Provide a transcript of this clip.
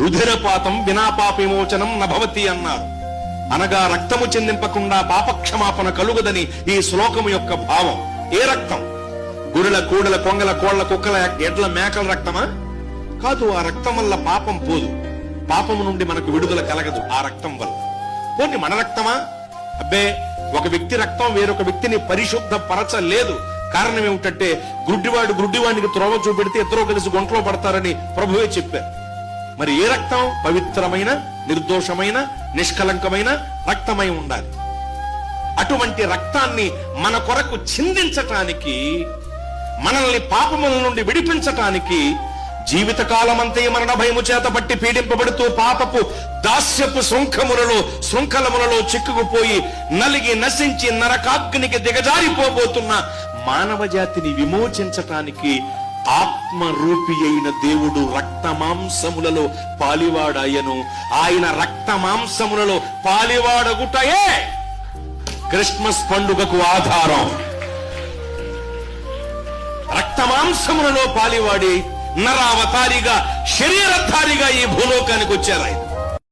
రుధిరపాతం వినా పాప విమోచనం నభవతి అన్నారు. అనగా రక్తము చెందింపకుండా పాపక్షమాపణ కలుగదని ఈ శ్లోకము యొక్క భావం. ఏ రక్తం? గురుల కూడల కొంగల కోళ్ల కుక్కల ఎడ్ల మేకల రక్తమా? కాదు. ఆ రక్తం వల్ల పాపం పోదు, పాపము నుండి మనకు విడుదల కలగదు ఆ రక్తం వల్ల. పోనీ మన రక్తమా? అబ్బే, ఒక వ్యక్తి రక్తం వేరొక వ్యక్తిని పరిశుద్ధ పరచలేదు. కారణం ఏమిటంటే గుడ్డివాడు గుడ్డివాడికి త్రోవ చూపెడితే ఇద్దరూ కలిసి గుంటలో పడతారని ప్రభువే చెప్పారు. మరి ఏ రక్తం? పవిత్రమైన, నిర్దోషమైన, నిష్కలంకమైన రక్తమై ఉండాలి. అటువంటి రక్తాన్ని మన కొరకు చిందించటానికి, మనల్ని పాపముల నుండి విడిపించటానికి జీవితకాలమంతే మరణ భయము చేత పట్టి పీడింపబడుతూ పాపపు దాస్యపు శృంఖలములలో చిక్కుకుపోయి నలిగి నశించి నరకాగ్నికి దిగజారిపోబోతున్న మానవ జాతిని విమోచించటానికి ఆత్మరూపి అయిన దేవుడు రక్తమాంసములలో పాలివాడాయను. ఆయన రక్తమాంసములలో పాలివాడగుటయే క్రిస్మస్ పండుగకు ఆధారం. రక్తమాంసములలో పాలివాడి నరావతారిగా, శరీరధారిగా ఈ భూలోకానికి వచ్చారు ఆయన.